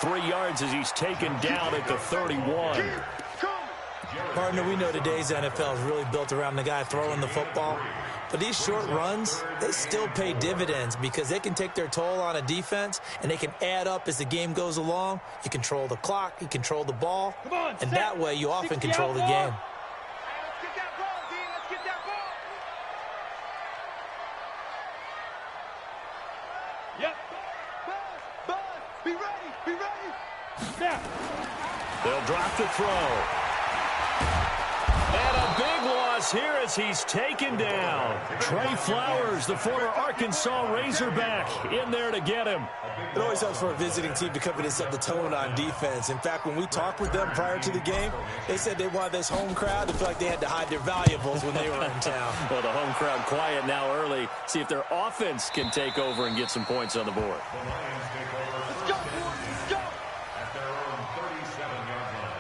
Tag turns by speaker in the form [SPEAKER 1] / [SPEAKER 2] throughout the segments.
[SPEAKER 1] 3 yards as he's taken down at the 31.
[SPEAKER 2] Partner, we know today's NFL is really built around the guy throwing the football. But these short runs, they still pay dividends because they can take their toll on a defense, and they can add up as the game goes along. You control the clock, you control the ball, and that way you often control the game.
[SPEAKER 3] Let's get that ball, D. Let's get that ball. Yep. Buzz, be ready, be ready. Snap.
[SPEAKER 1] They'll drop the throw. And a big loss here as he's taken down. Trey Flowers, the former Arkansas Razorback, in there to get him.
[SPEAKER 2] It always helps for a visiting team to come in and set the tone on defense. In fact, when we talked with them prior to the game, they said they wanted this home crowd to feel like they had to hide their valuables when they were in town.
[SPEAKER 1] Well, the home crowd quiet now early. See if their offense can take over and get some points on the board.
[SPEAKER 3] Let's go, let's go.
[SPEAKER 4] At their own 37-yard line.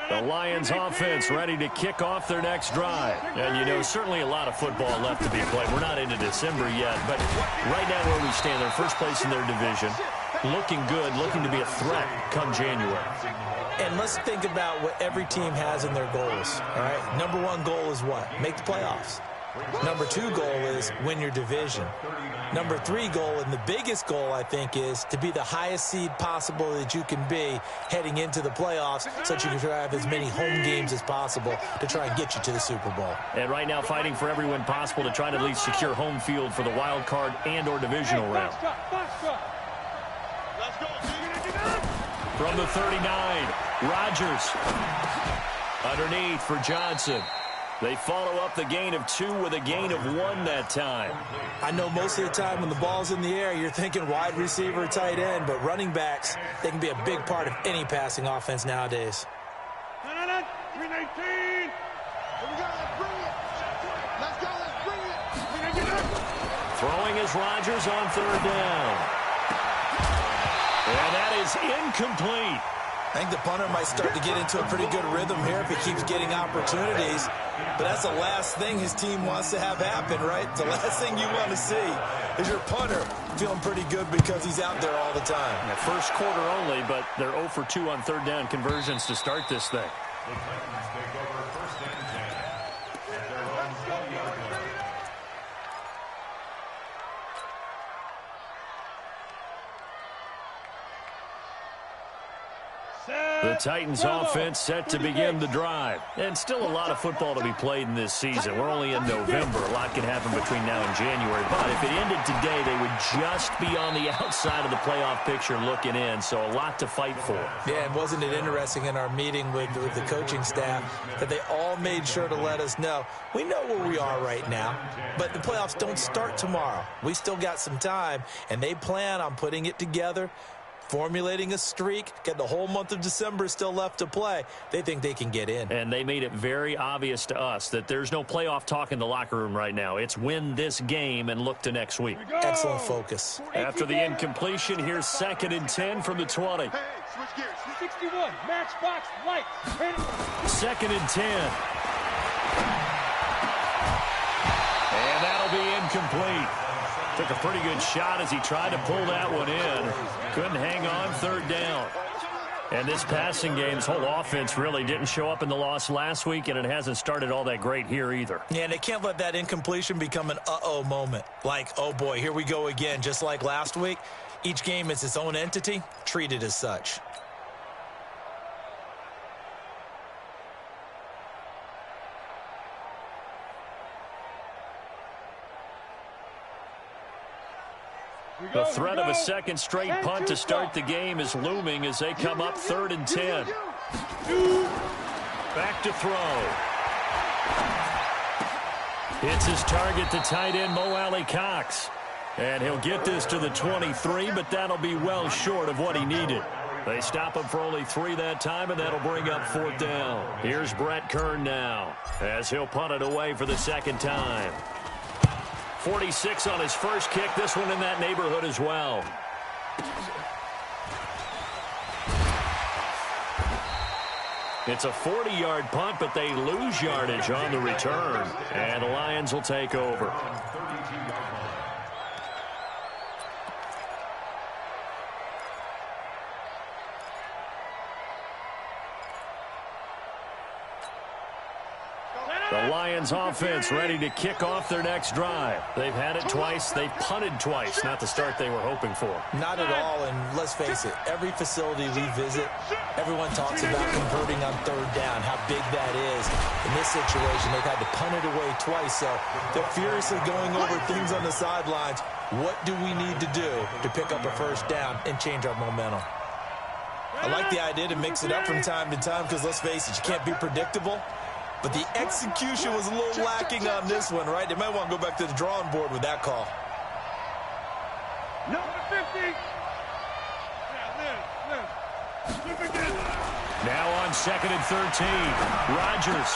[SPEAKER 1] The Lions offense ready to kick off their next drive. And, you know, certainly a lot of football left to be played. We're not into December yet, but right now where we stand, they're first place in their division. Looking good, looking to be a threat come January.
[SPEAKER 2] And let's think about what every team has in their goals, all right? Number one goal is what? Make the playoffs. Number two goal is win your division. Number three goal, and the biggest goal, I think, is to be the highest seed possible that you can be heading into the playoffs so that you can try to have as many home games as possible to try and get you to the Super Bowl.
[SPEAKER 1] And right now fighting for every win possible to try to at least secure home field for the wild card and or divisional round.
[SPEAKER 3] Let's go,
[SPEAKER 1] From the 39, Rodgers underneath for Johnson. They follow up the gain of 2 with a gain of 1 that time.
[SPEAKER 2] I know most of the time when the ball's in the air, you're thinking wide receiver, tight end, but running backs, they can be a big part of any passing offense nowadays.
[SPEAKER 3] 319. Here we go, let's bring it. Let's go, let's bring it.
[SPEAKER 1] Throwing is Rodgers on 3rd down. And that is incomplete.
[SPEAKER 2] I think the punter might start to get into a pretty good rhythm here if he keeps getting opportunities. But that's the last thing his team wants to have happen, right? The last thing you want to see is your punter feeling pretty good because he's out there all the time.
[SPEAKER 1] Yeah, first quarter only, but they're 0 for 2 on 3rd down conversions to start this thing.
[SPEAKER 4] The Titans take over 1st and 10. At their own 20-yard line.
[SPEAKER 1] The Titans offense set to begin the drive. And still a lot of football to be played in this season. We're only in November. A lot can happen between now and January. But if it ended today, they would just be on the outside of the playoff picture looking in. So a lot to fight for.
[SPEAKER 2] Yeah, and wasn't it interesting in our meeting with the coaching staff that they all made sure to let us know, we know where we are right now, but the playoffs don't start tomorrow. We still got some time, and they plan on putting it together, formulating a streak, getting the whole month of December still left to play. They think they can get in.
[SPEAKER 1] And they made it very obvious to us that there's no playoff talk in the locker room right now. It's win this game and look to next week.
[SPEAKER 2] Excellent focus.
[SPEAKER 1] After the incompletion, here's 2nd and 10 from the 20.
[SPEAKER 3] Hey, switch gears. 61, matchbox, lights.
[SPEAKER 1] 2nd and 10. And that'll be incomplete. Took a pretty good shot as he tried to pull that one in. Couldn't hang on 3rd down. And this passing game's whole offense really didn't show up in the loss last week, and it hasn't started all that great here either.
[SPEAKER 2] Yeah, and they can't let that incompletion become an uh-oh moment. Like, oh boy, here we go again, just like last week. Each game is its own entity, treated as such.
[SPEAKER 1] The threat of a second straight punt to start the game is looming as they come up 3rd and 10. Back to throw. Hits his target, the tight end, Mo Alley-Cox. And he'll get this to the 23, but that'll be well short of what he needed. They stop him for only 3 that time, and that'll bring up 4th down. Here's Brett Kern now as he'll punt it away for the 2nd time. 46 on his first kick. This one in that neighborhood as well. It's a 40-yard punt, but they lose yardage on the return. And the Lions will take over. The Lions offense ready to kick off their next drive. They've had it twice. They've punted twice. Not the start they were hoping for.
[SPEAKER 2] Not at all, and let's face it, every facility we visit, everyone talks about converting on third down, how big that is. In this situation, they've had to punt it away twice, so they're furiously going over things on the sidelines. What do we need to do to pick up a first down and change our momentum? I like the idea to mix it up from time to time because, let's face it, you can't be predictable. But the execution was a little lacking on this one, right? They might want to go back to the drawing board with that call.
[SPEAKER 3] Number 50.
[SPEAKER 1] Now on 2nd and 13. Rodgers.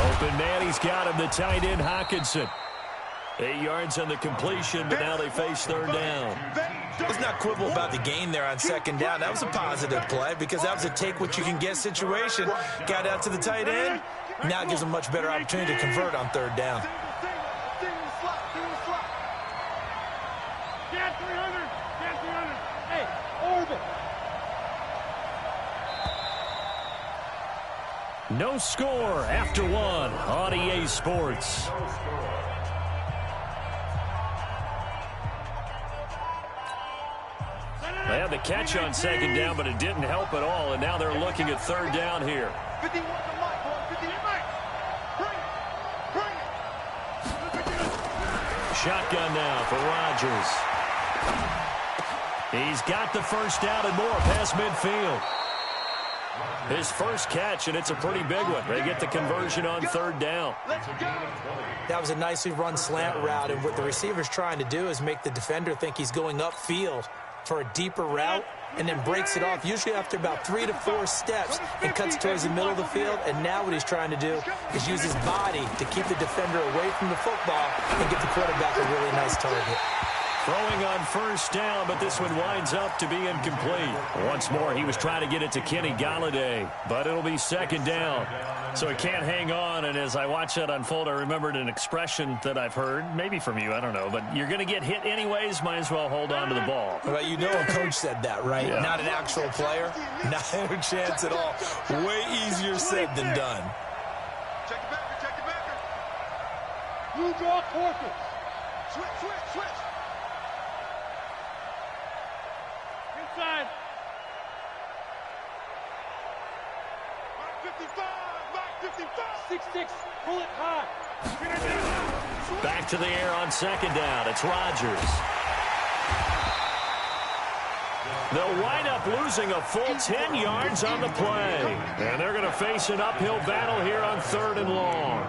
[SPEAKER 1] Open man, he's got him, the tight end Hockenson. 8 yards on the completion, but now they face third down.
[SPEAKER 2] Let's not quibble about the gain there on 2nd down. That was a positive play because that was a take-what-you-can-get situation. Got out to the tight end. Now it gives them a much better opportunity to convert on third down.
[SPEAKER 3] Hey, orbit.
[SPEAKER 1] No score after one on EA Sports. They had the catch on 2nd down, but it didn't help at all, and now they're looking at third down here.
[SPEAKER 3] 51 to Mike, 50 to Mike. Bring it.
[SPEAKER 1] Shotgun now for Rodgers. He's got the first down and more past midfield. His first catch, and it's a pretty big one. They get the conversion on third down.
[SPEAKER 3] Let's go.
[SPEAKER 2] That was a nicely run slant route, and what the receiver's trying to do is make the defender think he's going upfield for a deeper route, and then breaks it off, usually after about 3 to 4 steps, and cuts towards the middle of the field. And now what he's trying to do is use his body to keep the defender away from the football and give the quarterback a really nice target.
[SPEAKER 1] Throwing on first down, but this one winds up to be incomplete. Once more, he was trying to get it to Kenny Golladay, but it'll be 2nd down. So he can't hang on, and as I watch that unfold, I remembered an expression that I've heard, maybe from you, I don't know, but you're going to get hit anyways, might as well hold on to the ball.
[SPEAKER 2] Well, you know a coach said that, right?
[SPEAKER 1] Yeah.
[SPEAKER 2] Not an actual player. Not a chance at all. Way easier said than done.
[SPEAKER 3] Check it back, check it back. You draw forfeit. Switch. Inside. Mark 55. 6-6. Pull it high.
[SPEAKER 1] Back to the air on 2nd down. It's Rodgers. They'll wind up losing a full 10 yards on the play. And they're going to face an uphill battle here on 3rd and long.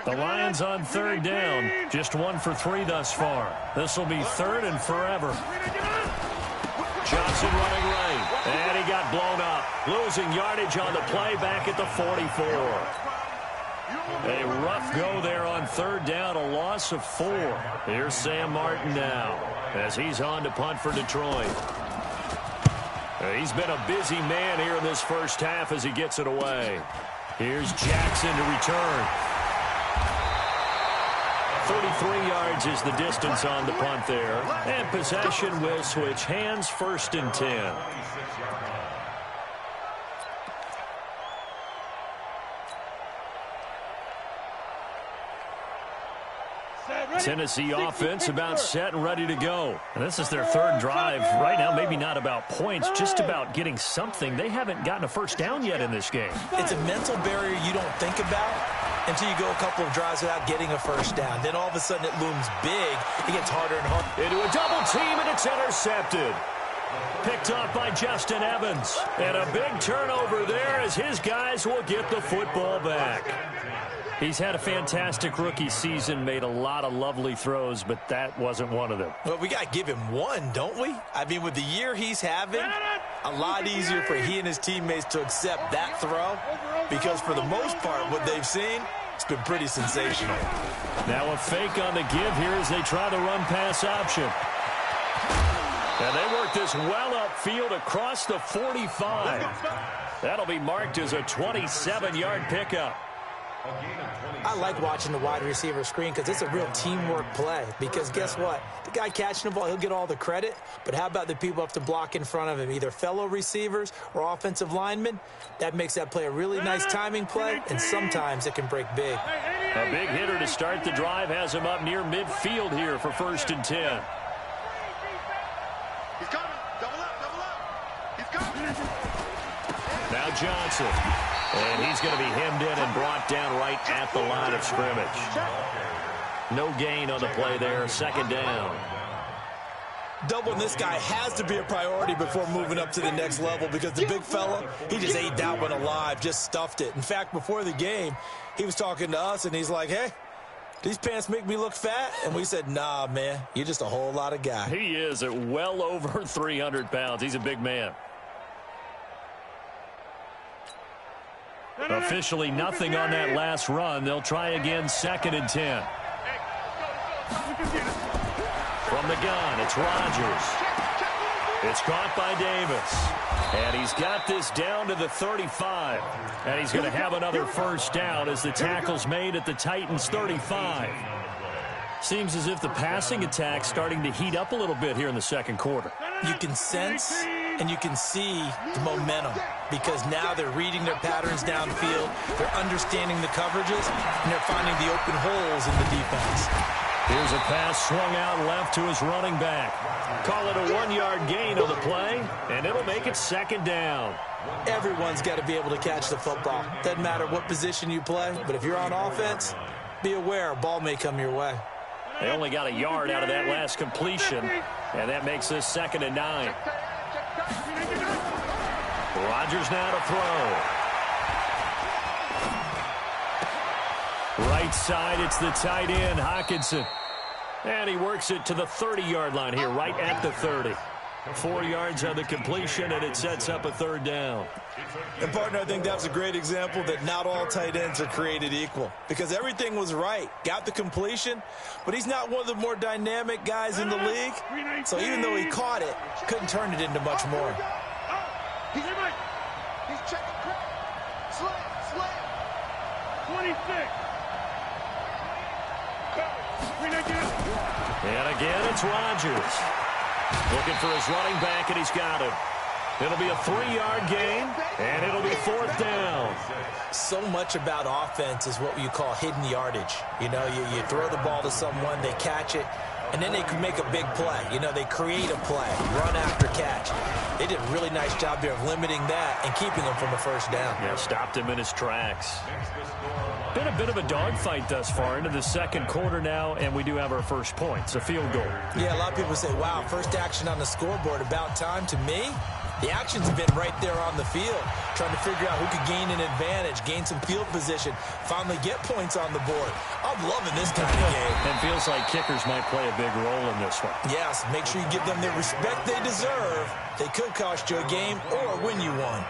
[SPEAKER 1] The Lions on 3rd down. Just 1 for 3 thus far. This will be 3rd and forever. Johnson running right. And he got blown up. Losing yardage on the play back at the 44. A rough go there on 3rd down. A loss of 4. Here's Sam Martin now as he's on to punt for Detroit. He's been a busy man here in this first half as he gets it away. Here's Jackson to return. 33 yards is the distance on the punt there. And possession will switch hands, 1st and 10. Tennessee offense about set and ready to go. And this is their 3rd drive. Right now, maybe not about points, just about getting something. They haven't gotten a first down yet in this game.
[SPEAKER 2] It's a mental barrier you don't think about until you go a couple of drives without getting a first down. Then all of a sudden it looms big. It gets harder and harder.
[SPEAKER 1] Into a double team, and it's intercepted. Picked up by Justin Evans. And a big turnover there as his guys will get the football back. He's had a fantastic rookie season, made a lot of lovely throws, but that wasn't one of them.
[SPEAKER 2] Well, we got to give him one, don't we? I mean, with the year he's having, a lot easier for he and his teammates to accept that throw because for the most part, what they've seen, it's been pretty sensational.
[SPEAKER 1] Now a fake on the give here as they try the run pass option. And they work this well upfield across the 45. That'll be marked as a 27-yard pickup.
[SPEAKER 2] I like watching the wide receiver screen because it's a real teamwork play. Because guess what? The guy catching the ball, he'll get all the credit. But how about the people up to block in front of him, either fellow receivers or offensive linemen? That makes that play a really nice timing play, and sometimes it can break big.
[SPEAKER 1] A big hitter to start the drive has him up near midfield here for 1st and 10.
[SPEAKER 3] He's coming. Double up. He's coming.
[SPEAKER 1] Now Johnson. And he's going to be hemmed in and brought down right at the line of scrimmage. No gain on the play there. 2nd down.
[SPEAKER 2] Doubling this guy has to be a priority before moving up to the next level because the big fella, he just ate that one alive, just stuffed it. In fact, before the game, he was talking to us, and he's like, hey, these pants make me look fat? And we said, nah, man, you're just a whole lot of guy.
[SPEAKER 1] He is at well over 300 pounds. He's a big man. Officially nothing on that last run. They'll try again 2nd and 10. From the gun, it's Rodgers. It's caught by Davis. And he's got this down to the 35. And he's going to have another 1st down as the tackle's made at the Titans' 35. Seems as if the passing attack's starting to heat up a little bit here in the 2nd quarter.
[SPEAKER 2] You can sense and you can see the momentum because now they're reading their patterns downfield, they're understanding the coverages, and they're finding the open holes in the defense.
[SPEAKER 1] Here's a pass swung out left to his running back. Call it a 1-yard gain on the play, and it'll make it 2nd down.
[SPEAKER 2] Everyone's got to be able to catch the football. Doesn't matter what position you play, but if you're on offense, be aware a ball may come your way.
[SPEAKER 1] They only got a yard out of that last completion, and that makes this 2nd and 9. Rodgers now to throw. Right side, it's the tight end, Hockenson. And he works it to the 30-yard line here, right at the 30. 4 yards on the completion, and it sets up a 3rd down.
[SPEAKER 2] And, partner, I think that's a great example that not all tight ends are created equal because everything was right. Got the completion, but he's not one of the more dynamic guys in the league. So even though he caught it, couldn't turn it into much more.
[SPEAKER 3] He's checking. Slam. 26.
[SPEAKER 1] And again, it's Rodgers. Looking for his running back, and he's got him. It'll be a 3-yard gain, and it'll be 4th down.
[SPEAKER 2] So much about offense is what you call hidden yardage. You know, you throw the ball to someone, they catch it, and then they can make a big play. You know, they create a play, run after catch. They did a really nice job there of limiting that and keeping him from a 1st down.
[SPEAKER 1] Yeah, stopped him in his tracks. Been a bit of a dogfight thus far into the 2nd quarter now, and we do have our 1st points, a field goal.
[SPEAKER 2] Yeah, a lot of people say, wow, first action on the scoreboard, about time. To me, the actions have been right there on the field, trying to figure out who could gain an advantage, gain some field position, finally get points on the board. I'm loving this kind of game.
[SPEAKER 1] And feels like kickers might play a big role in this one.
[SPEAKER 2] Yes, make sure you give them the respect they deserve. They could cost you a game or win you one.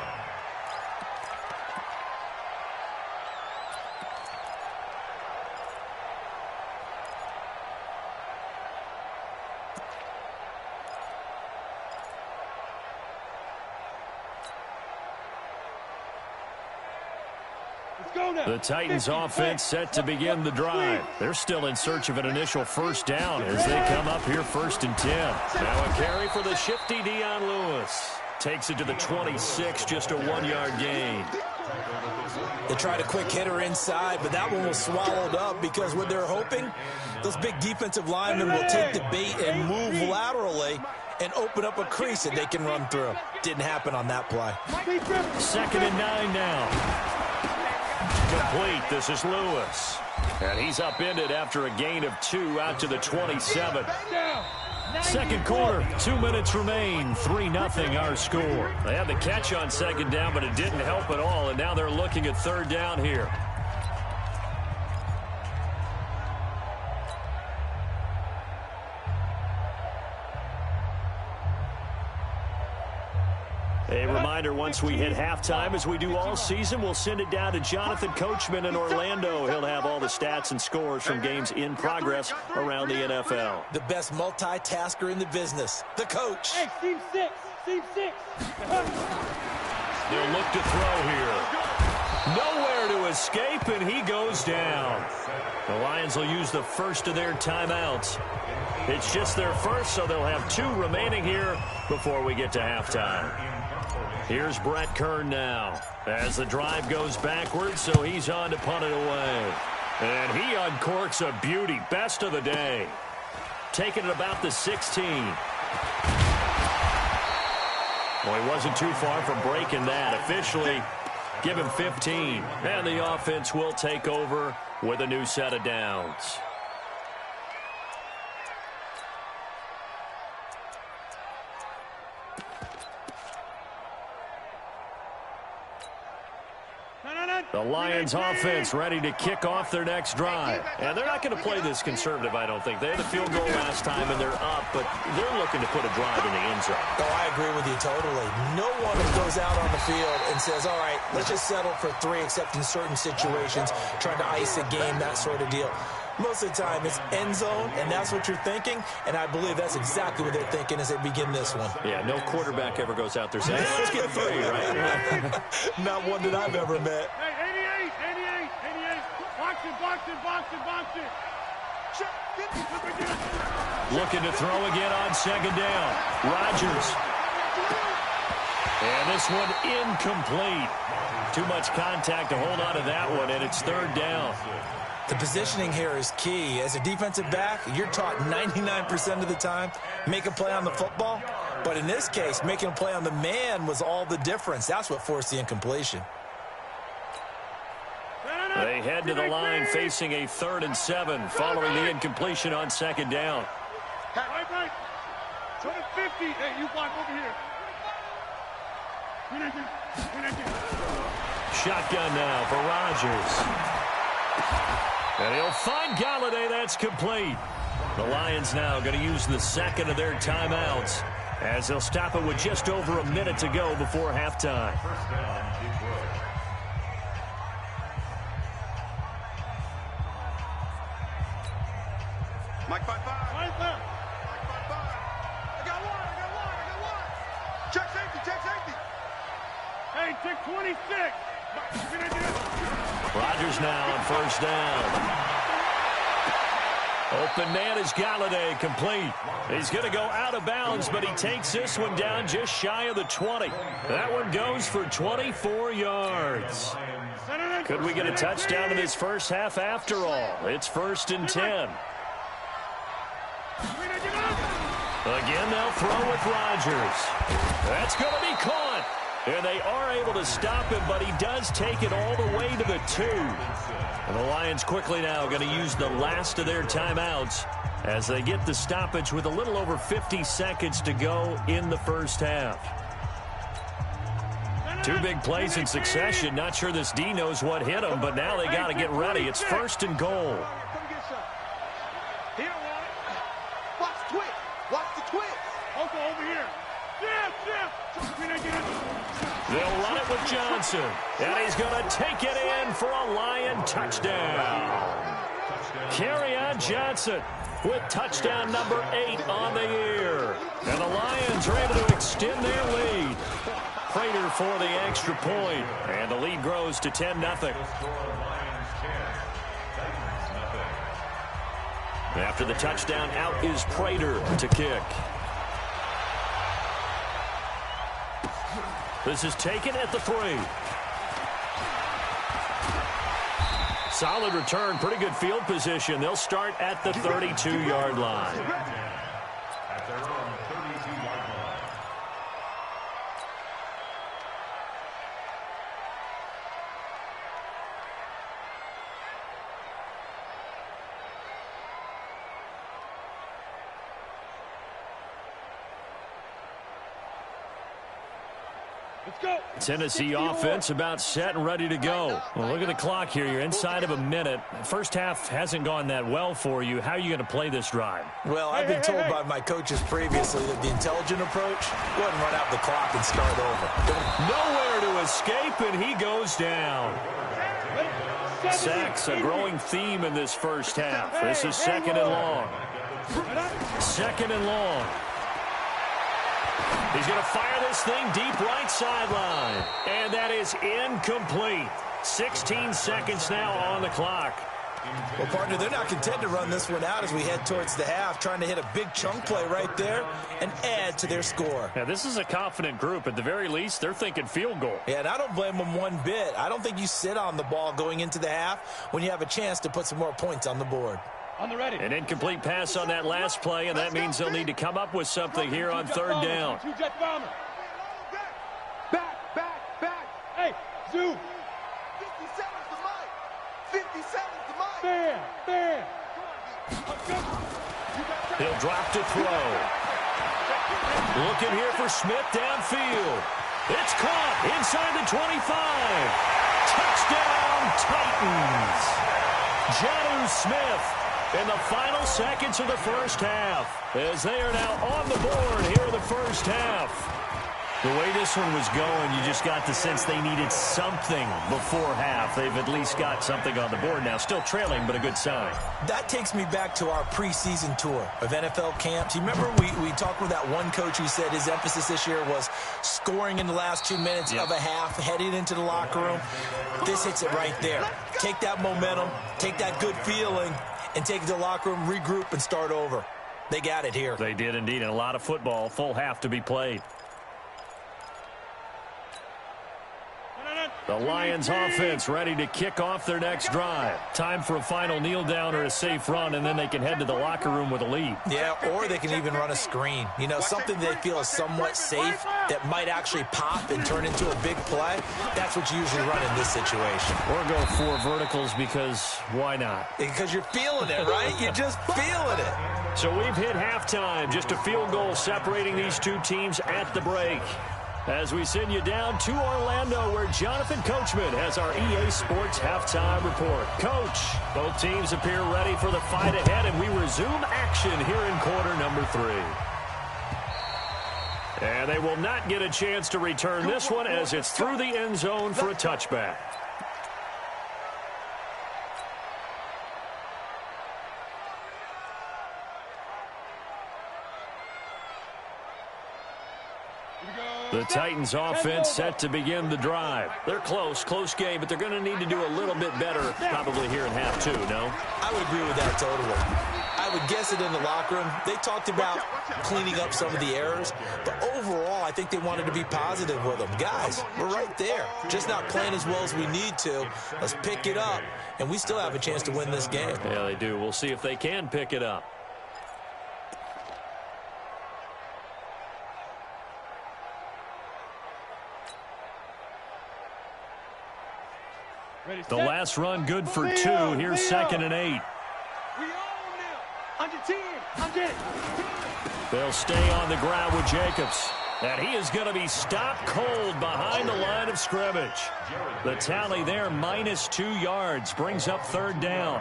[SPEAKER 1] The Titans offense set to begin the drive. They're still in search of an initial 1st down as they come up here 1st and 10. Now a carry for the shifty Dion Lewis. Takes it to the 26, just a 1-yard gain.
[SPEAKER 2] They tried a quick hitter inside, but that one was swallowed up because what they're hoping, those big defensive linemen will take the bait and move laterally and open up a crease that they can run through. Didn't happen on that play.
[SPEAKER 1] 2nd and 9 now. Complete. This is Lewis. And he's upended after a gain of 2 out to the 27. 2nd quarter, 2 minutes remain. 3-0 our score. They had the catch on 2nd down, but it didn't help at all. And now they're looking at 3rd down here. A reminder, once we hit halftime, as we do all season, we'll send it down to Jonathan Coachman in Orlando. He'll have all the stats and scores from games in progress around the NFL.
[SPEAKER 2] The best multitasker in the business, the coach.
[SPEAKER 3] Hey, Team 6. Team 6.
[SPEAKER 1] They'll look to throw here. Nowhere to escape, and he goes down. The Lions will use the first of their timeouts. It's just their first, so they'll have 2 remaining here before we get to halftime. Here's Brett Kern now as the drive goes backwards, so he's on to punt it away. And he uncorks a beauty. Best of the day. Taking it about the 16. Well, he wasn't too far from breaking that. Officially, give him 15. And the offense will take over with a new set of downs. The Lions offense ready to kick off their next drive. And they're not going to play this conservative, I don't think. They had a field goal last time, and they're up, but they're looking to put a drive in the end zone.
[SPEAKER 2] Oh, I agree with you totally. No one goes out on the field and says, all right, let's just settle for 3, except in certain situations, trying to ice a game, that sort of deal. Most of the time, it's end zone, and that's what you're thinking, and I believe that's exactly what they're thinking as they begin this one.
[SPEAKER 1] Yeah, no quarterback ever goes out there saying, hey, let's get 3, right?
[SPEAKER 2] Not one that I've ever met.
[SPEAKER 3] Hey, 88. Box it.
[SPEAKER 1] Looking to throw again on second down. Rodgers. And this one incomplete. Too much contact to hold on to that one, and it's 3rd down.
[SPEAKER 2] The positioning here is key. As a defensive back, you're taught 99% of the time, make a play on the football. But in this case, making a play on the man was all the difference. That's what forced the incompletion.
[SPEAKER 1] They head to the line facing a 3rd and 7 following the incompletion on second down.
[SPEAKER 3] Right. To the 50. Hey, you block over here.
[SPEAKER 1] Shotgun now for Rodgers. And he'll find Galladay. That's complete. The Lions now going to use the second of their timeouts as they'll stop it with just over a minute to go before halftime.
[SPEAKER 4] First down, Detroit.
[SPEAKER 3] Mike 5-5. Mike 5-5. I got one. Check safety. Hey, check 26.
[SPEAKER 1] Rodgers now on first down. Open man is Galladay, complete. He's going to go out of bounds, but he takes this one down just shy of the 20. That one goes for 24 yards. Could we get a touchdown in this first half after all? It's 1st and 10. Again, they'll throw with Rodgers. That's going to be caught. And they are able to stop him, but he does take it all the way to the 2. And the Lions quickly now going to use the last of their timeouts as they get the stoppage with a little over 50 seconds to go in the first half. 2 big plays in succession. Not sure this D knows what hit him, but now they got to get ready. It's 1st and goal. They'll run it with Johnson, and he's going to take it in for a Lion touchdown. Kerryon Johnson with touchdown number 8 on the year. And the Lions are able to extend their lead. Prater for the extra point, and the lead grows to 10-0. After the touchdown, out is Prater to kick. This is taken at the 3. Solid return, pretty good field position. They'll start at the 32-yard line.
[SPEAKER 4] At their own 32-yard line.
[SPEAKER 1] Tennessee offense about set and ready to go. Well, look at the clock here. You're inside of a minute. First half hasn't gone that well for you. How are you going to play this drive?
[SPEAKER 2] Well, I've been told by my coaches previously that the intelligent approach, go ahead and run out the clock and start over.
[SPEAKER 1] Nowhere to escape, and he goes down. Sacks, a growing theme in this first half. This is second and long. Second and long. He's going to fire this thing deep right sideline. And that is incomplete. 16 seconds now on the clock.
[SPEAKER 2] Well, partner, they're not content to run this one out as we head towards the half, trying to hit a big chunk play right there and add to their score.
[SPEAKER 1] Yeah, this is a confident group. At the very least, they're thinking field goal.
[SPEAKER 2] Yeah, and I don't blame them one bit. I don't think you sit on the ball going into the half when you have a chance to put some more points on the board.
[SPEAKER 3] On the ready.
[SPEAKER 1] An incomplete pass on that last play, and that means they'll need to come up with something here on third down.
[SPEAKER 3] Back. Hey, zoom. 57's the mic. 57's the mic. Fair.
[SPEAKER 1] He'll drop to throw. Looking here for Smith downfield. It's caught inside the 25. Touchdown, Titans. Jonnu Smith in the final seconds of the first half, as they are now on the board here in the first half. The way this one was going, you just got the sense they needed something before half. They've at least got something on the board now. Still trailing, but a good sign.
[SPEAKER 2] That takes me back to our preseason tour of NFL camps. You remember we talked with that one coach who said his emphasis this year was scoring in the last 2 minutes of a half, heading into the locker room. This hits it right there. Take that momentum, take that good feeling, and take it to the locker room, regroup, and start over. They got it here.
[SPEAKER 1] They did indeed, and a lot of football, full half to be played. The Lions offense ready to kick off their next drive. Time for a final kneel down or a safe run, and then they can head to the locker room with a lead.
[SPEAKER 2] Yeah, or they can even run a screen. You know, something they feel is somewhat safe that might actually pop and turn into a big play. That's what you usually run in this situation.
[SPEAKER 1] Or go 4 verticals because why not?
[SPEAKER 2] Because you're feeling it, right? You're just feeling it.
[SPEAKER 1] So we've hit halftime. Just a field goal separating these two teams at the break. As we send you down to Orlando, where Jonathan Coachman has our EA Sports halftime report. Coach, both teams appear ready for the fight ahead, and we resume action here in quarter number 3. And they will not get a chance to return this one as it's through the end zone for a touchback. The Titans offense set to begin the drive. They're close game, but they're going to need to do a little bit better probably here in half 2, no?
[SPEAKER 2] I would agree with that totally. I would guess it in the locker room. They talked about cleaning up some of the errors, but overall, I think they wanted to be positive with them. Guys, we're right there. Just not playing as well as we need to. Let's pick it up, and we still have a chance to win this game.
[SPEAKER 1] Yeah, they do. We'll see if they can pick it up. The last run good for 2. Here's 2nd and 8. They'll stay on the ground with Jacobs. And he is going to be stopped cold behind the line of scrimmage. The tally there, -2 yards, brings up third down.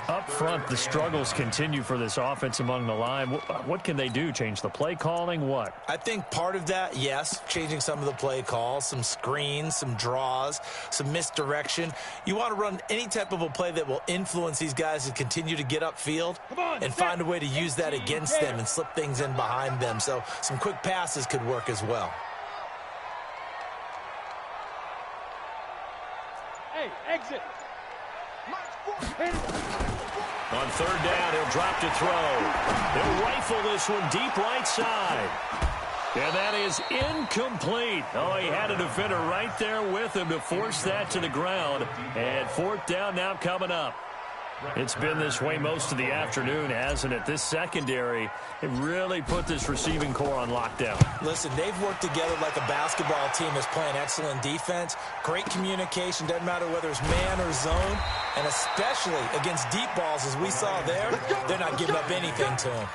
[SPEAKER 1] Up front, the struggles continue for this offense among the line. What can they do? Change the play calling? What?
[SPEAKER 2] I think part of that, yes, changing some of the play calls, some screens, some draws, some misdirection. You want to run any type of a play that will influence these guys to continue to get upfield and find a way to use that against them and slip things in behind them. So some quick passes could work as well.
[SPEAKER 3] Hey, exit.
[SPEAKER 1] On third down, he'll drop to throw. He'll rifle this one deep right side. And that is incomplete. Oh, he had a defender right there with him to force that to the ground. And fourth down now coming up. It's been this way most of the afternoon, hasn't it? This secondary, it really put this receiving core on lockdown.
[SPEAKER 2] Listen, they've worked together like a basketball team that's playing excellent defense. Great communication, doesn't matter whether it's man or zone. And especially against deep balls, as we saw there, they're not giving up anything to them.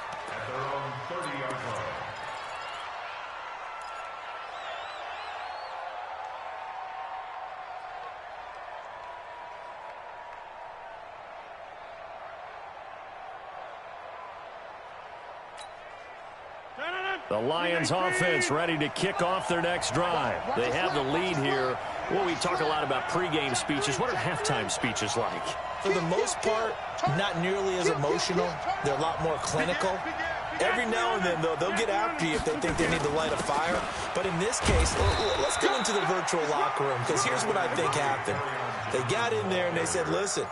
[SPEAKER 1] The Lions offense ready to kick off their next drive. They have the lead here. Well, we talk a lot about pregame speeches. What are halftime speeches like?
[SPEAKER 2] For the most part, not nearly as emotional. They're a lot more clinical. Every now and then, though, they'll get after you if they think they need to light a fire. But in this case, let's go into the virtual locker room, because here's what I think happened. They got in there and they said, listen,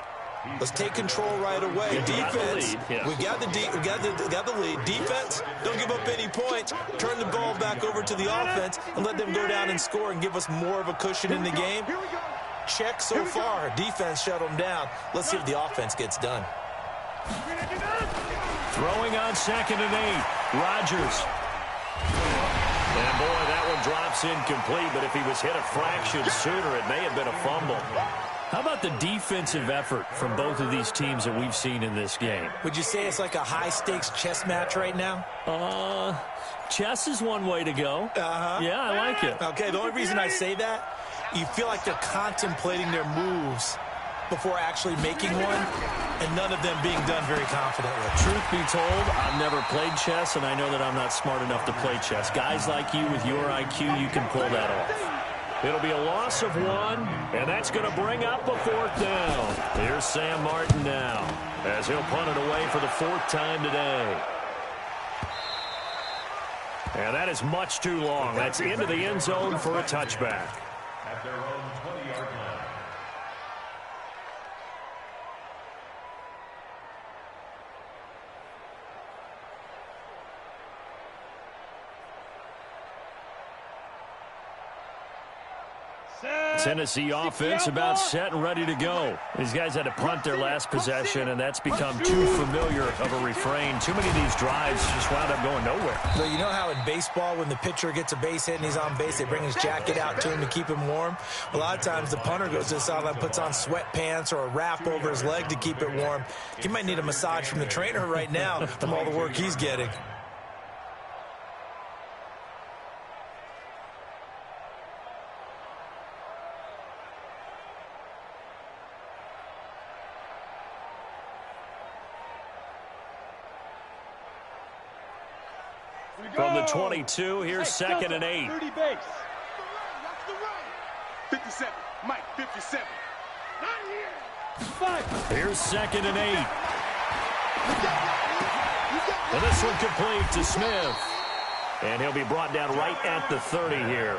[SPEAKER 2] let's take control right away. Defense, we got the lead. Defense, don't give up any points. Turn the ball back over to the offense and let them go down and score and give us more of a cushion in the game. Check so far. Defense shut them down. Let's see if the offense gets done.
[SPEAKER 1] Throwing on 2nd and 8. Rodgers. And, boy, that one drops incomplete, but if he was hit a fraction sooner, it may have been a fumble. How about the defensive effort from both of these teams that we've seen in this game?
[SPEAKER 2] Would you say it's like a high-stakes chess match right now?
[SPEAKER 1] Chess is one way to go. Yeah, I like it.
[SPEAKER 2] Okay, the only reason I say that, you feel like they're contemplating their moves before actually making one, and none of them being done very confidently.
[SPEAKER 1] Truth be told, I've never played chess, and I know that I'm not smart enough to play chess. Guys like you with your IQ, you can pull that off. It'll be a loss of 1, and that's going to bring up a 4th down. Here's Sam Martin now, as he'll punt it away for the 4th time today. And that is much too long. That's into the end zone for a touchback.
[SPEAKER 4] At their own 20-yard line.
[SPEAKER 1] Tennessee offense about set and ready to go. These guys had to punt their last possession, and that's become too familiar of a refrain. Too many of these drives just wound up going nowhere.
[SPEAKER 2] Well, you know how in baseball, when the pitcher gets a base hit and he's on base, they bring his jacket out to him to keep him warm? A lot of times the punter goes to the sideline, puts on sweatpants or a wrap over his leg to keep it warm. He might need a massage from the trainer right now from all the work he's getting.
[SPEAKER 1] From the 22, here's 2nd and 8.
[SPEAKER 3] 30 base. 57. Mike, 57. Not here. 5.
[SPEAKER 1] Here's 2nd and 8. And this one complete to Smith. And he'll be brought down right at the 30 here.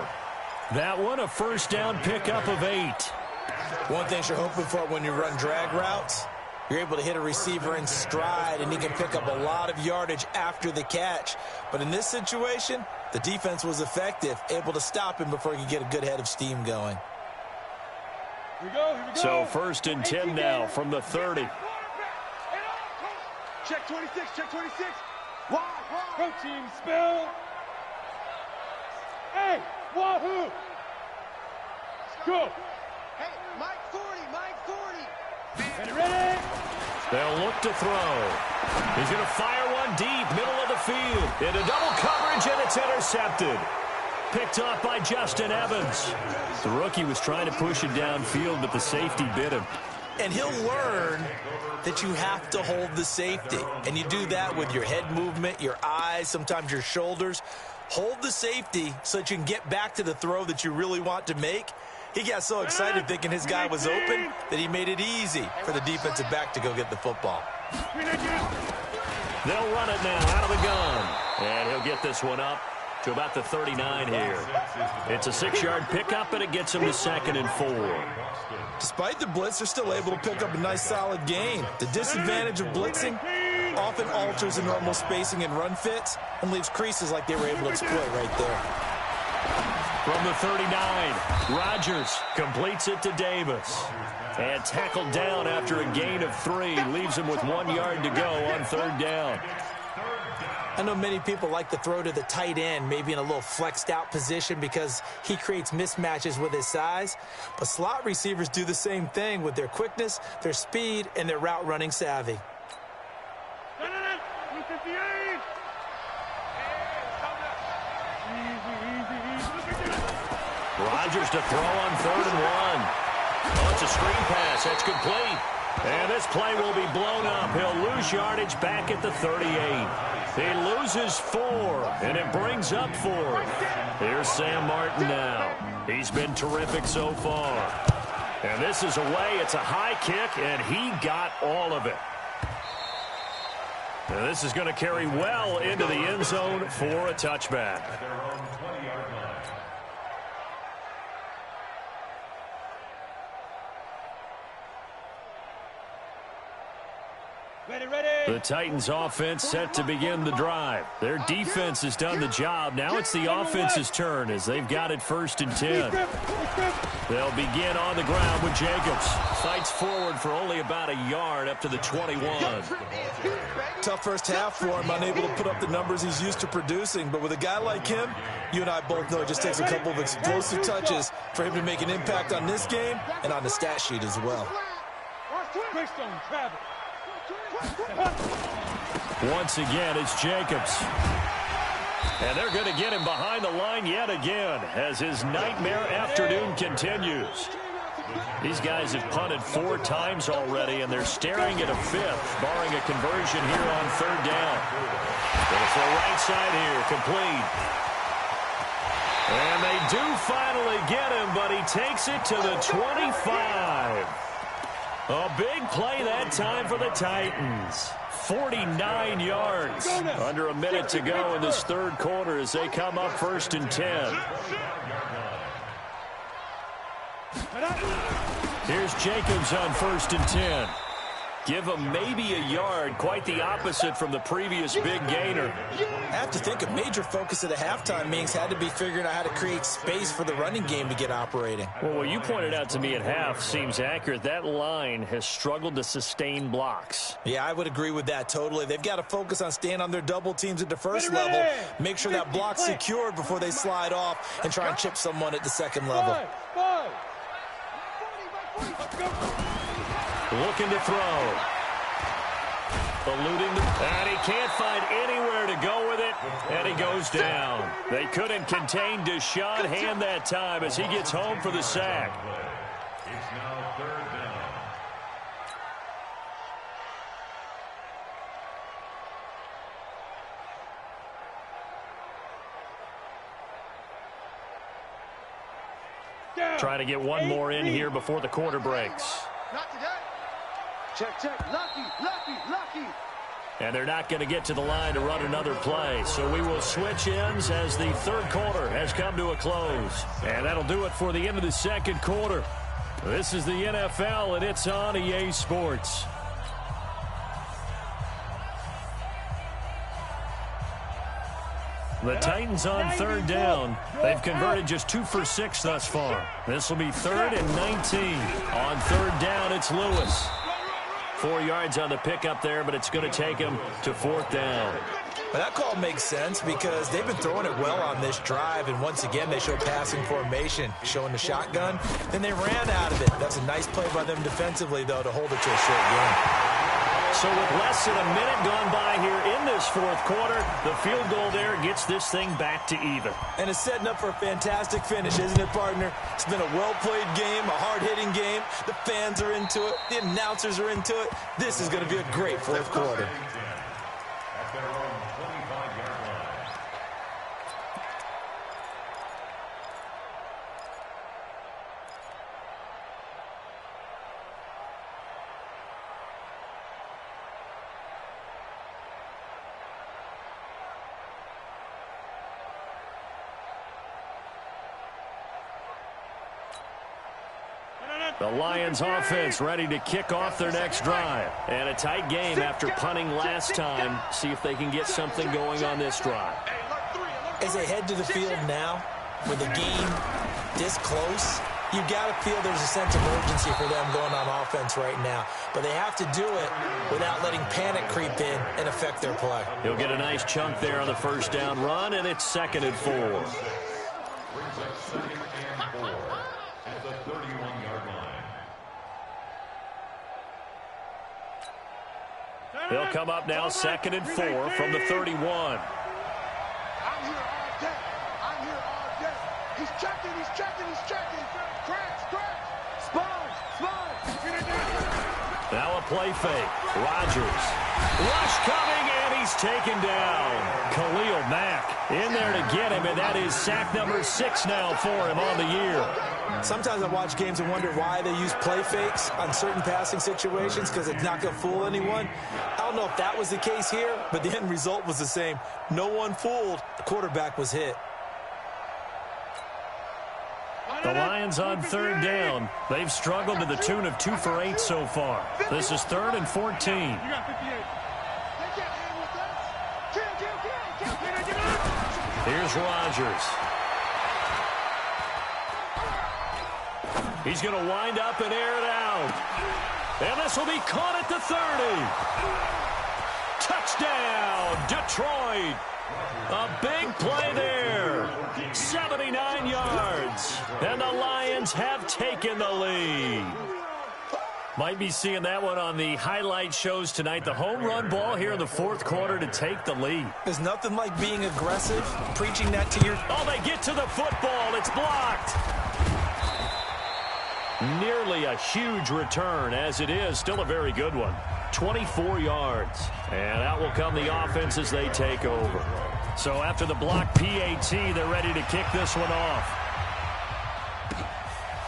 [SPEAKER 1] That one, a 1st down pickup of 8.
[SPEAKER 2] One thing you're hoping for when you run drag routes, you're able to hit a receiver in stride, and he can pick up a lot of yardage after the catch. But in this situation, the defense was effective, able to stop him before he could get a good head of steam going.
[SPEAKER 3] Here we go.
[SPEAKER 1] So 1st and 10 now from the 30.
[SPEAKER 3] Check 26, check 26. Protein spill. Hey, wahoo. Go.
[SPEAKER 5] Hey, Mike 40, Mike 40.
[SPEAKER 3] Ready?
[SPEAKER 1] They'll look to throw. He's going to fire one deep, middle of the field. Into double coverage, and it's intercepted. Picked off by Justin Evans. The rookie was trying to push it downfield, but the safety bit him.
[SPEAKER 2] And he'll learn that you have to hold the safety. And you do that with your head movement, your eyes, sometimes your shoulders. Hold the safety so that you can get back to the throw that you really want to make. He got so excited thinking his guy was open that he made it easy for the defensive back to go get the football.
[SPEAKER 1] They'll run it now out of the gun. And he'll get this one up to about the 39 here. It's a 6-yard pickup, and it gets him to 2nd and 4.
[SPEAKER 2] Despite the blitz, they're still able to pick up a nice solid gain. The disadvantage of blitzing often alters the normal spacing and run fits and leaves creases like they were able to exploit right there.
[SPEAKER 1] From the 39, Rodgers completes it to Davis. And tackled down after a gain of 3. Leaves him with 1 yard to go on 3rd down.
[SPEAKER 2] I know many people like to throw to the tight end, maybe in a little flexed out position because he creates mismatches with his size. But slot receivers do the same thing with their quickness, their speed, and their route running savvy.
[SPEAKER 1] Rodgers to throw on 3rd and 1. Oh, it's a screen pass. That's complete. And this play will be blown up. He'll lose yardage back at the 38. He loses 4, and it brings up 4. Here's Sam Martin now. He's been terrific so far. And this is away. It's a high kick, and he got all of it. And this is going to carry well into the end zone for a touchback. The Titans offense set to begin the drive. Their defense has done the job. Now it's the offense's turn as they've got it 1st and 10. They'll begin on the ground with Jacobs. Fights forward for only about a yard up to the 21.
[SPEAKER 2] Tough first half for him, unable to put up the numbers he's used to producing. But with a guy like him, you and I both know it just takes a couple of explosive touches for him to make an impact on this game and on the stat sheet as well.
[SPEAKER 1] Once again, it's Jacobs. And they're going to get him behind the line yet again as his nightmare afternoon continues. These guys have punted 4 times already, and they're staring at a 5th, barring a conversion here on 3rd down. Going for right side here, complete. And they do finally get him, but he takes it to the 25. A big play that time for the Titans. 49 yards. Under a minute to go in this 3rd quarter as they come up 1st and 10. Here's Jacobs on 1st and 10. Give him maybe a yard, quite the opposite from the previous big gainer.
[SPEAKER 2] I have to think a major focus of the halftime meetings had to be figuring out how to create space for the running game to get operating.
[SPEAKER 1] Well, what you pointed out to me at half seems accurate. That line has struggled to sustain blocks.
[SPEAKER 2] Yeah, I would agree with that totally. They've got to focus on staying on their double teams at the 1st level, make sure that block's secured before they slide off and try and chip someone at the 2nd level.
[SPEAKER 1] Looking to throw. Eluding and he can't find anywhere to go with it, and he goes down. They couldn't contain Deshaun Hand that time as he gets home for the sack.
[SPEAKER 4] It's now 3rd down.
[SPEAKER 1] Trying to get one more in here before the quarter breaks.
[SPEAKER 5] Not today. Check, check. Lucky, lucky, lucky.
[SPEAKER 1] And they're not going to get to the line to run another play. So we will switch ends as the 3rd quarter has come to a close. And that'll do it for the end of the 2nd quarter. This is the NFL, and it's on EA Sports. The Titans on 3rd down. They've converted just 2 for 6 thus far. This will be 3rd and 19. On 3rd down, it's Lewis. 4 yards on the pickup there, but it's going to take him to 4th down.
[SPEAKER 2] But that call makes sense because they've been throwing it well on this drive, and once again they show passing formation, showing the shotgun. Then they ran out of it. That's a nice play by them defensively, though, to hold it to a short game.
[SPEAKER 1] So with less than a minute gone by here in this 4th quarter, the field goal there gets this thing back to even.
[SPEAKER 2] And it's setting up for a fantastic finish, isn't it, partner? It's been a well-played game, a hard-hitting game. The fans are into it. The announcers are into it. This is going to be a great 4th quarter.
[SPEAKER 4] At their own 25-yard line.
[SPEAKER 1] The Lions offense ready to kick off their next drive. And a tight game after punting last time. See if they can get something going on this drive.
[SPEAKER 2] As they head to the field now, with the game this close, you've got to feel there's a sense of urgency for them going on offense right now. But they have to do it without letting panic creep in and affect their play.
[SPEAKER 1] He'll get a nice chunk there on the 1st down run, and it's 2nd and 4.
[SPEAKER 4] Brings up 2nd and 4 at the 31-yard line.
[SPEAKER 1] He'll come up now 2nd and 4 from the 31.
[SPEAKER 5] I'm here all day. I'm here all day. He's checking, he's checking, he's checking. Cracks, cracks. Sponge, sponge.
[SPEAKER 1] Now a play fake. Rodgers. Rush coming, and he he's taken down. Khalil Mack in there to get him, and that is sack number 6 now for him on the year.
[SPEAKER 2] Sometimes I watch games and wonder why they use play fakes on certain passing situations, because it's not going to fool anyone. I don't know if that was the case here, but the end result was the same. No one fooled. The quarterback was hit.
[SPEAKER 1] The Lions on 3rd down. They've struggled to the tune of 2 for 8 so far. This is 3rd and 14. Here's Rodgers. He's going to wind up and air it out. And this will be caught at the 30. Touchdown, Detroit. A big play there. 79 yards. And the Lions have taken the lead. Might be seeing that one on the highlight shows tonight. The home run ball here in the 4th quarter to take the lead.
[SPEAKER 2] There's nothing like being aggressive, preaching that to your...
[SPEAKER 1] Oh, they get to the football. It's blocked. Nearly a huge return, as it is. Still a very good one. 24 yards. And out will come the offense as they take over. So after the block PAT, they're ready to kick this one off.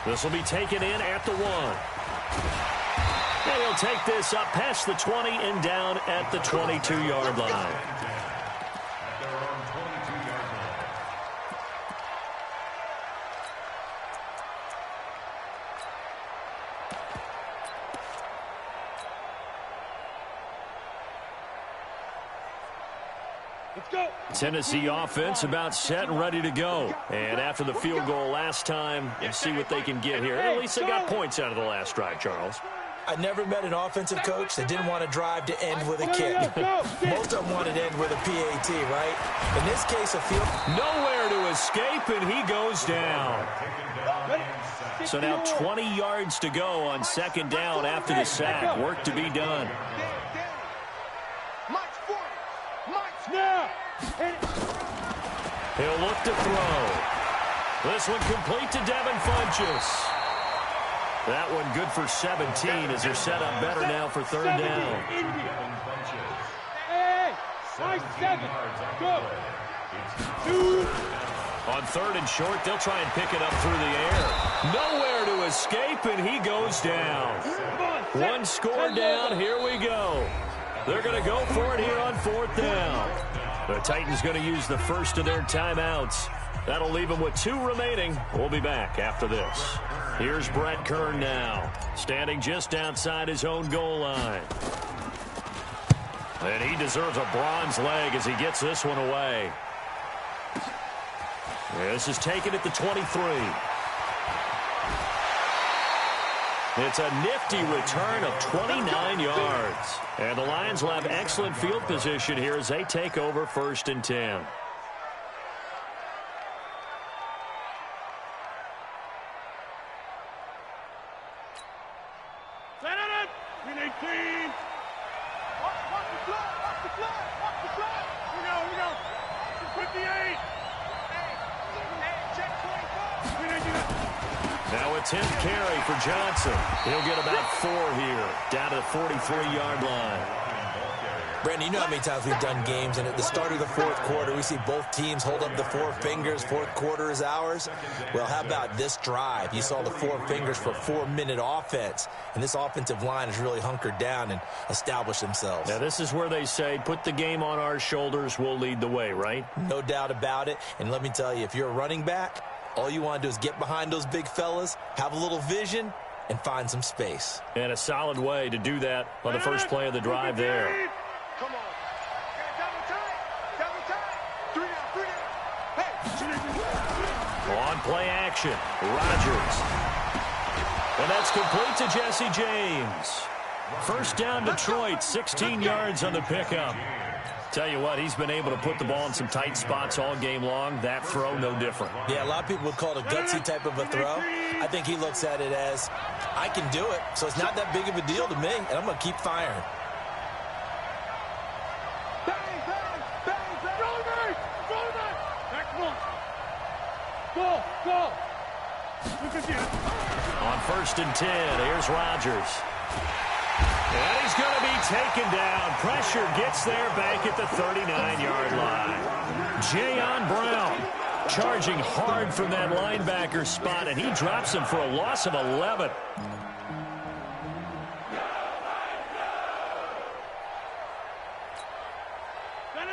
[SPEAKER 1] This will be taken in at the 1. And he'll take this up past the 20 and down at the 22-yard line. Tennessee offense about set and ready to go. And after the field goal last time, we'll see what they can get here. At least they got points out of the last drive, Charles.
[SPEAKER 2] I never met an offensive coach that didn't want to drive to end with a kick. Most of them wanted to end with a PAT, right? In this case, a field...
[SPEAKER 1] Nowhere to escape, and he goes down. So now 20 yards to go on 2nd down after the sack. Work to be done. He'll look to throw. This one complete to Devin Funchess. That one good for 17 as they're set up better now for 3rd down. On 3rd and short, they'll try and pick it up through the air. Nowhere to escape, and he goes down. One score down. Here we go. They're going to go for it here on 4th down. The Titans going to use the first of their timeouts. That'll leave them with 2 remaining. We'll be back after this. Here's Brett Kern now, standing just outside his own goal line. And he deserves a bronze leg as he gets this one away. This is taken at the 23. It's a nifty return of 29 yards. And the Lions will have excellent field position here as they take over 1st and 10. Now a 10th carry for Johnson. He'll get about 4 here, down to the 43-yard line.
[SPEAKER 2] Brandon, you know how many times we've done games, and at the start of the 4th quarter, we see both teams hold up the 4 fingers. 4th quarter is ours. Well, how about this drive? You saw the 4 fingers for 4-minute offense, and this offensive line has really hunkered down and established themselves.
[SPEAKER 1] Now, this is where they say, put the game on our shoulders, we'll lead the way, right?
[SPEAKER 2] No doubt about it, and let me tell you, if you're a running back, all you want to do is get behind those big fellas, have a little vision, and find some space.
[SPEAKER 1] And a solid way to do that on the first play of the drive there.
[SPEAKER 5] Come on. Double time. 3 down. Hey.
[SPEAKER 1] On play action, Rodgers. And that's complete to Jesse James. First down, Detroit, 16 yards on the pickup. Tell you what, he's been able to put the ball in some tight spots all game long. That throw, no different.
[SPEAKER 2] Yeah, a lot of people would call it a gutsy type of a throw. I think he looks at it as, I can do it, so it's not that big of a deal to me, and I'm going to keep firing.
[SPEAKER 3] Go.
[SPEAKER 1] On 1st and 10, here's Rodgers. And he's going to be taken down. Pressure gets there back at the 39-yard line. Jayon Brown charging hard from that linebacker spot, and he drops him for a loss of 11.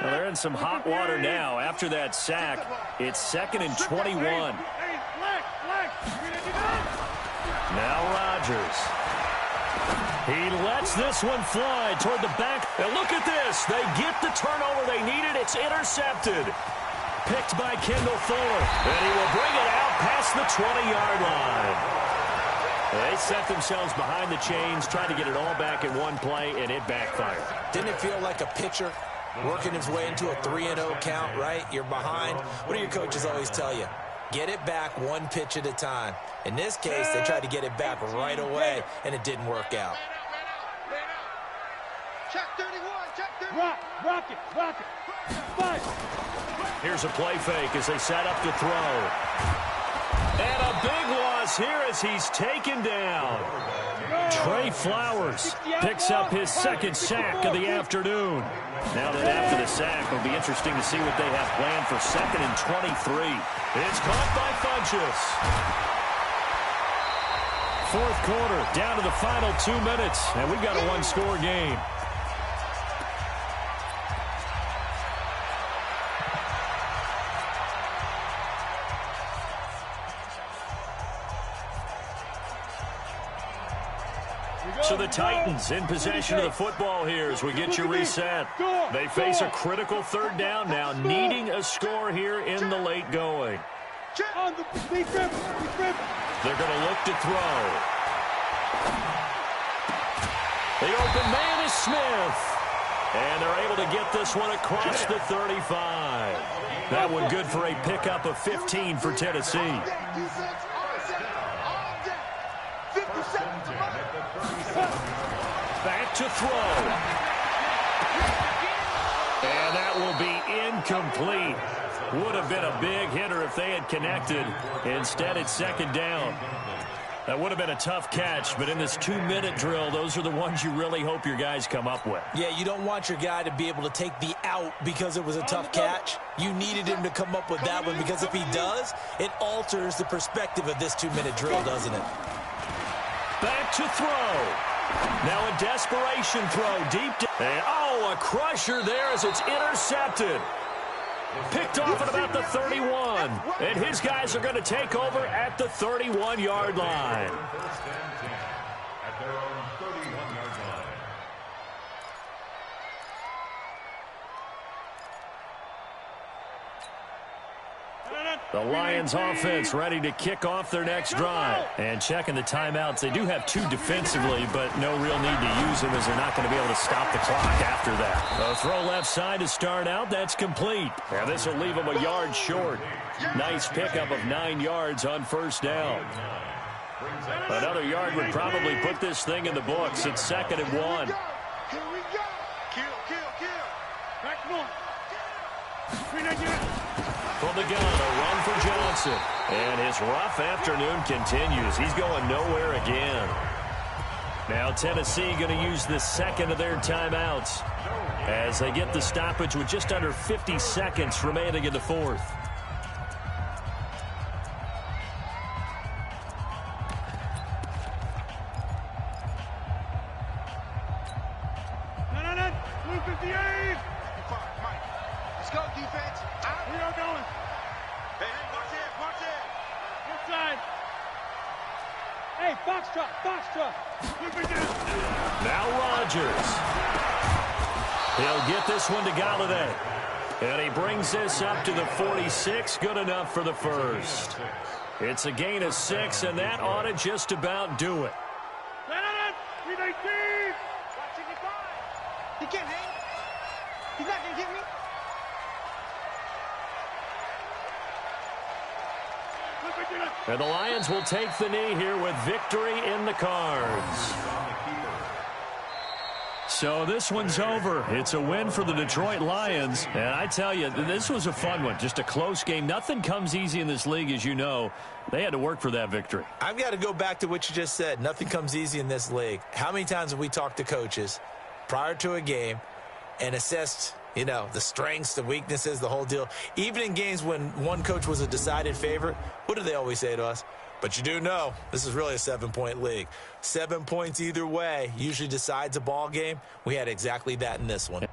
[SPEAKER 1] Well, they're in some hot water now after that sack. It's 2nd and 21. Now Rodgers. He lets this one fly toward the back. And look at this. They get the turnover they needed. It's intercepted. Picked by Kendall Fuller. And he will bring it out past the 20-yard line. They set themselves behind the chains, trying to get it all back in one play, and it backfired.
[SPEAKER 2] Didn't it feel like a pitcher working his way into a 3-0 count, right? You're behind. What do your coaches always tell you? Get it back one pitch at a time. In this case, they tried to get it back right away, and it didn't work out.
[SPEAKER 5] Check 31, check 31.
[SPEAKER 3] Rock it. Fight.
[SPEAKER 1] Here's a play fake as they set up to throw. And a big loss here as he's taken down. Trey Flowers picks up his 2nd sack of the afternoon. Now that after the sack, it'll be interesting to see what they have planned for 2nd and 23. It's caught by Funchess. 4th quarter, down to the final 2 minutes, and we've got a one-score game. So the Titans in possession of the football here as we get you reset. They face a critical 3rd down now, needing a score here in the late going. They're going to look to throw. The open man is Smith. And they're able to get this one across the 35. That one good for a pickup of 15 for Tennessee. Back to throw. And that will be incomplete. Would have been a big hitter if they had connected. Instead, it's 2nd down. That would have been a tough catch, but in this 2-minute drill, those are the ones you really hope your guys come up with.
[SPEAKER 2] Yeah, you don't want your guy to be able to take the out because it was a tough catch. You needed him to come up with that one because if he does, it alters the perspective of this 2-minute drill, doesn't it?
[SPEAKER 1] Back to throw. Now a desperation throw deep down. Oh, a crusher there as it's intercepted. Picked off at about the 31. And his guys are going to take over at the 31-yard line.
[SPEAKER 4] First and 10 at their own 31-yard line.
[SPEAKER 1] The Lions offense ready to kick off their next drive. And checking the timeouts. They do have 2 defensively, but no real need to use them as they're not going to be able to stop the clock after that. A throw left side to start out. That's complete. And this will leave them a yard short. Nice pickup of 9 yards on 1st down. Another yard would probably put this thing in the books. It's 2nd and 1.
[SPEAKER 5] Here we go. Kill. Back one.
[SPEAKER 1] From the gun, a run for Johnson. And his rough afternoon continues. He's going nowhere again. Now Tennessee going to use the 2nd of their timeouts as they get the stoppage with just under 50 seconds remaining in the 4th.
[SPEAKER 3] Blue 58.
[SPEAKER 5] Mike. Let's go, defense.
[SPEAKER 3] We are going.
[SPEAKER 5] Hey, watch it.
[SPEAKER 3] Inside. Hey, Foxtrot.
[SPEAKER 1] Now Rodgers. He'll get this one to Galladay. And he brings this up to the 46. Good enough for the first. It's a gain of 6, and that ought to just about do it.
[SPEAKER 3] 319.
[SPEAKER 5] He can't hang. He's not going to get me.
[SPEAKER 1] And the Lions will take the knee here with victory in the cards. So this one's over. It's a win for the Detroit Lions. And I tell you, this was a fun one. Just a close game. Nothing comes easy in this league, as you know. They had to work for that victory.
[SPEAKER 2] I've got to go back to what you just said. Nothing comes easy in this league. How many times have we talked to coaches prior to a game and assessed, the strengths, the weaknesses, the whole deal? Even in games when one coach was a decided favorite, what do they always say to us? But you do know this is really a 7-point league. 7 points either way usually decides a ball game. We had exactly that in this one.